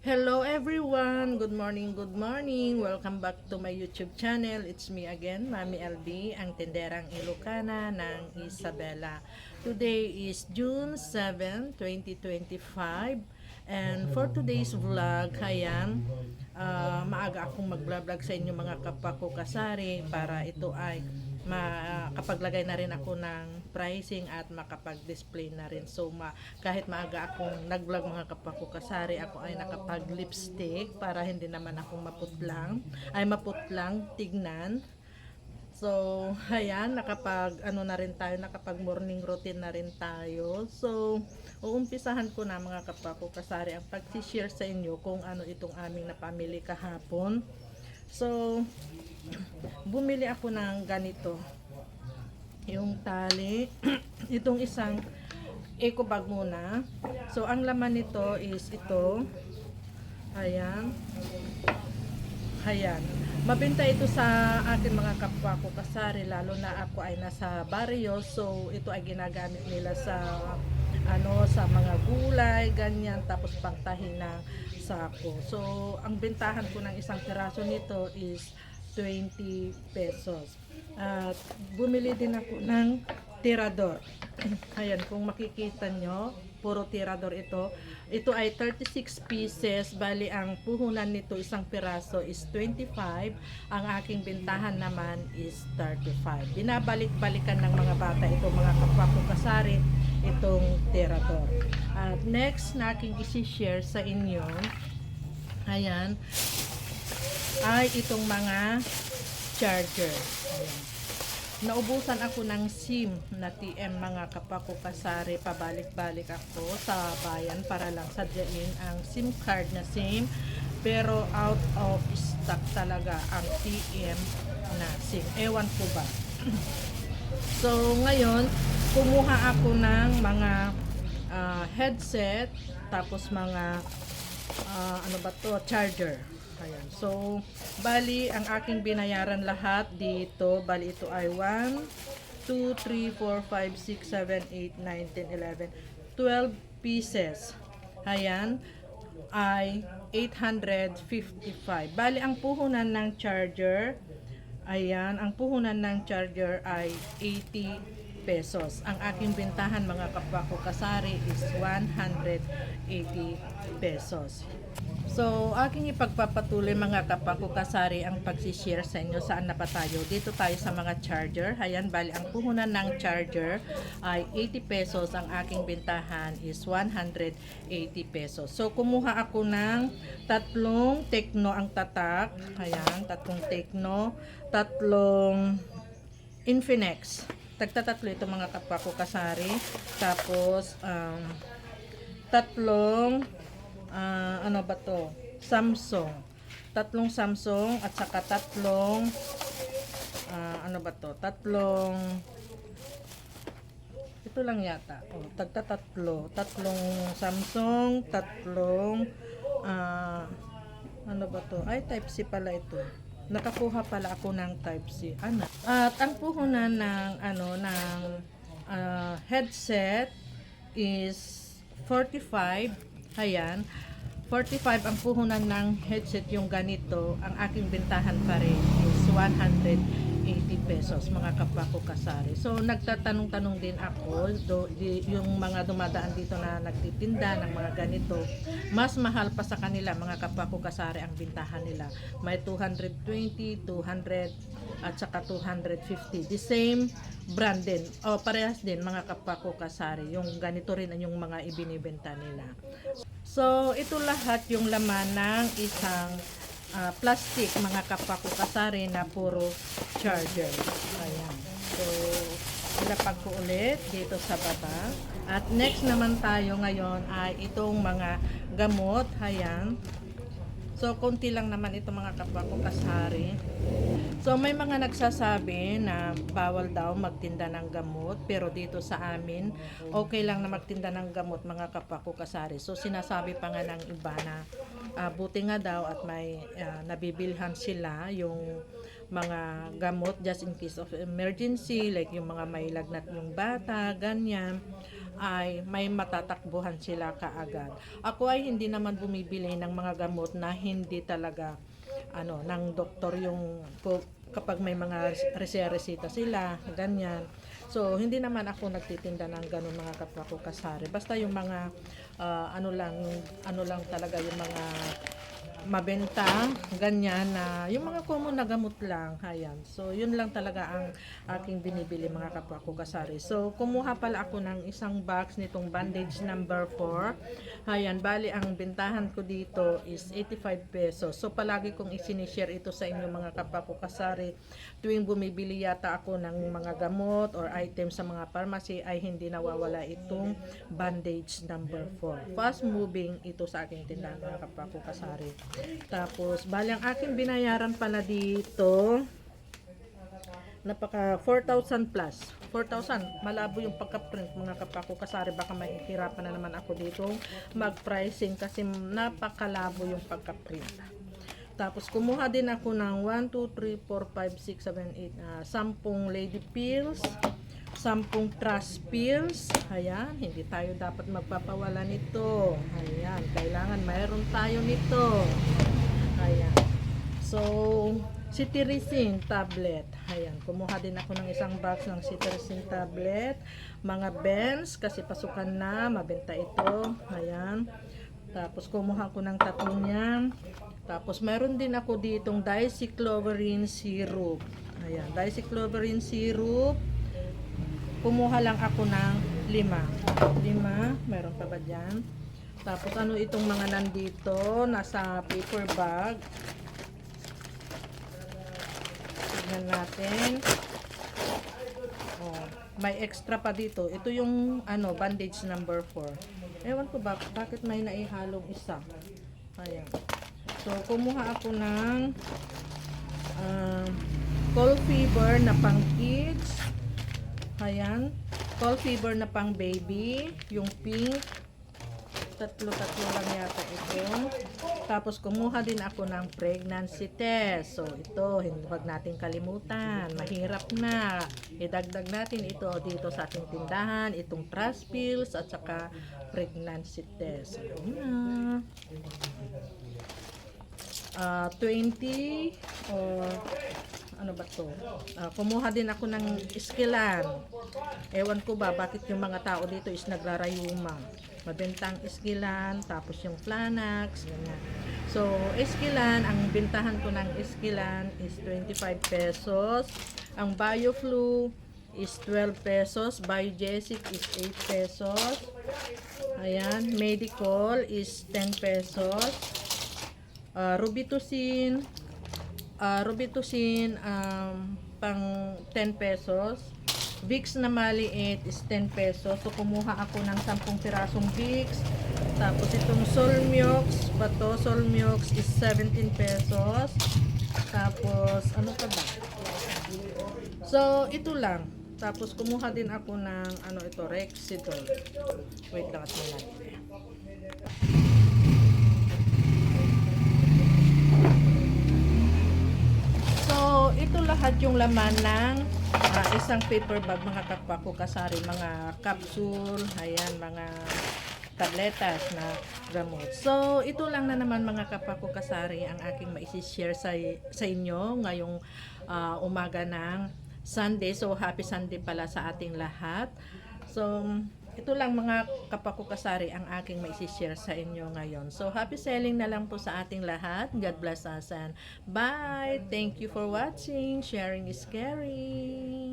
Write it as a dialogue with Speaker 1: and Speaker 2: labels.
Speaker 1: Hello everyone! Good morning, good morning! Welcome back to my YouTube channel. It's me again, Mami LD, ang tenderang Ilocana ng Isabela. Today is June 7, 2025. And for today's vlog, ayan, maaga akong mag-vlog sa inyo mga kapwa ko kasari para ito ay makapaglagay na rin ako ng pricing at makapag-display na rin. So kahit maaga akong nag-vlog mga kapwa ko kasari, ako ay nakapag-lipstick para hindi naman ako maputlang tignan. So, ayan, nakapag morning routine na rin tayo. So, uumpisahan ko na mga kapwa ko kasari ang pag-share sa inyo kung ano itong aming napamili kahapon. So, bumili ako ng ganito. Yung tali, itong isang eco bag muna. So, ang laman nito is ito. Ayan. Ayan. Mabenta ito sa akin mga kapwa ko kasari, lalo na ako ay nasa baryo. So, ito ay ginagamit nila sa mga gulay, ganyan, tapos pangtahin ng sako. So, ang bentahan ko ng isang piraso nito is 20 pesos. At bumili din ako ng tirador. Ayan, kung makikita nyo, puro tirador ito. Ito ay 36 pieces, bali ang puhunan nito isang piraso is 25, ang aking bintahan naman is 35. Binabalik-balikan ng mga bata ito mga kapwa ko kasari, itong tirador. At next na aking isi-share sa inyo, ayan, ay itong mga charger. Ayan. Naubusan ako ng SIM na TM mga kapako kasari, pabalik-balik ako sa bayan para lang sadyain ang SIM card na SIM, pero out of stock talaga ang TM na SIM. Ewan ko ba. So ngayon, kumuha ako ng mga headset, tapos mga charger. Ayan. So, bali, ang aking binayaran lahat dito, bali ito ay 1, 2, 3, 4, 5, 6, 7, 8, 9, 10, 11, 12 pieces. Ayan, ay 855. Bali, ang puhunan ng charger, ayan, ang puhunan ng charger ay 80 pesos. Ang aking bentahan mga kapwa ko kasari is 180 pesos. So, aking ipagpapatuloy mga kapwa ko kasari ang pagsishare sa inyo. Saan na pa tayo? Dito tayo sa mga charger. Ayan, bali ang puhunan ng charger ay 80 pesos. Ang aking bentahan is 180 pesos. So, kumuha ako ng tatlong Tecno ang tatak. Ayan, tatlong Tecno, tatlong Infinix. Tagtatatlo ito mga kapwa ko kasari. Tapos, tatlong Samsung. Tatlong Samsung at saka tatlong tatlong ito lang yata. Oh, tatlong Samsung, tatlong Ay, type C pala ito. Nakakuha pala ako ng type C. At ang puhunan ng headset is 45. Ayan, 45 ang puhunan ng headset yung ganito. Ang aking bentahan pa rin is 180 pesos mga kapwa ko kasari. So nagtatanong-tanong din ako, yung mga dumadaan dito na nagtitinda ng mga ganito, mas mahal pa sa kanila mga kapwa ko kasari ang bintahan nila. May 220, 200 at saka 250. The same brand din. O parehas din mga kapwa ko kasari. Yung ganito rin ang yung mga ibinibenta nila. So, ito lahat yung laman ng isang plastic mga kapwa ko kasari na puro charger. Ayan. So, ilapag ko ulit dito sa baba. At next naman tayo ngayon ay itong mga gamot. Ayan. So, konti lang naman ito mga kapwa ko kasari. So, may mga nagsasabi na bawal daw magtinda ng gamot. Pero dito sa amin, okay lang na magtinda ng gamot mga kapwa ko kasari. So, sinasabi pa nga ng iba na buti nga daw at may nabibilhan sila yung mga gamot just in case of emergency. Like yung mga may lagnat yung bata, ganyan. ay may matatakbuhan sila kaagad. Ako ay hindi naman bumibili ng mga gamot na hindi talaga ng doktor yung kapag may mga reseta sila, ganyan. So, hindi naman ako nagtitinda ng ganun mga kapwa ko kasari. Basta yung mga ano lang talaga yung mga mabenta, ganyan na yung mga common na gamot lang, ayan. So, yun lang talaga ang aking binibili mga kapwa ko kasari. So, kumuha pala ako ng isang box nitong bandage number 4. Ayan, bali ang bentahan ko dito is 85 pesos. So, palagi kong isinishare ito sa inyo mga kapwa ko kasari. Tuwing bumibili yata ako ng mga gamot or items sa mga pharmacy ay hindi nawawala itong bandage number 4. Fast moving ito sa aking tindahan mga kapwa ko kasari. Tapos, bali ang aking binayaran pala dito, napaka 4,000 plus. 4,000. Malabo yung pagka-print mga kapako kasari. Baka mahihirapan na naman ako dito mag-pricing kasi napakalabo yung pagka-print. Tapos, kumuha din ako ng 1, 2, 3, 4, 5, 6, 7, 8, 10 lady pills, 10 trash pills. Ayan, hindi tayo dapat magpapawala nito. Ayan, kailangan mayroon tayo nito. Ayan. So, cetirizine tablet. Ayan, kumuha din ako ng isang box ng cetirizine tablet. Mga Benz, kasi pasukan na, mabenta ito. Ayan. Tapos, kumuha ko ng 3 niyan. Tapos, meron din ako ditong dicycloverine syrup. Ayan, dicycloverine syrup. Kumuha lang ako ng 5. Meron pa ba dyan? Tapos ano itong mga nandito? Nasa paper bag. Tignan natin. Oh, may extra pa dito. Ito yung bandage number 4. Ewan ko bakit may naihalong isa. Ayan. So, kumuha ako ng cold fever na pang kids. Ayan, cold fever na pang baby, yung pink, tatlo lang yata ito. Tapos kumuha din ako ng pregnancy test. So ito, huwag natin kalimutan, mahirap na. Idagdag natin ito dito sa ating tindahan, itong trash pills at saka pregnancy test. Ayan na. 20 or ano ba to? Kumuha din ako ng iskilan. Ewan ko ba bakit yung mga tao dito is nagrarayuma. Mabentang iskilan, tapos yung Flanax, ganyan. So, iskilan, ang bintahan ko ng iskilan is 25 pesos. Ang BioFlu is 12 pesos. Biogesic is 8 pesos. Ayan, Medical is 10 pesos. Robitussin pang 10 pesos. Vicks na maliit is 10 pesos. So, kumuha ako ng 10 pirasong Vicks. Tapos, itong Solmiox, Solmiox is 17 pesos. Tapos, ano pa ba? So, ito lang. Tapos, kumuha din ako ng, Rexidol. Wait lang at natin. So, ito lahat yung laman ng isang paper bag mga kapwa ko kasari, mga capsule, ayan, mga tabletas na gamot. So, ito lang na naman mga kapwa ko kasari ang aking maisishare sa inyo ngayong umaga ng Sunday. So, happy Sunday pala sa ating lahat. So, ito lang mga kapwa ko kasari ang aking maisishare sa inyo ngayon. So, happy selling na lang po sa ating lahat. God bless us and bye! Thank you for watching. Sharing is caring.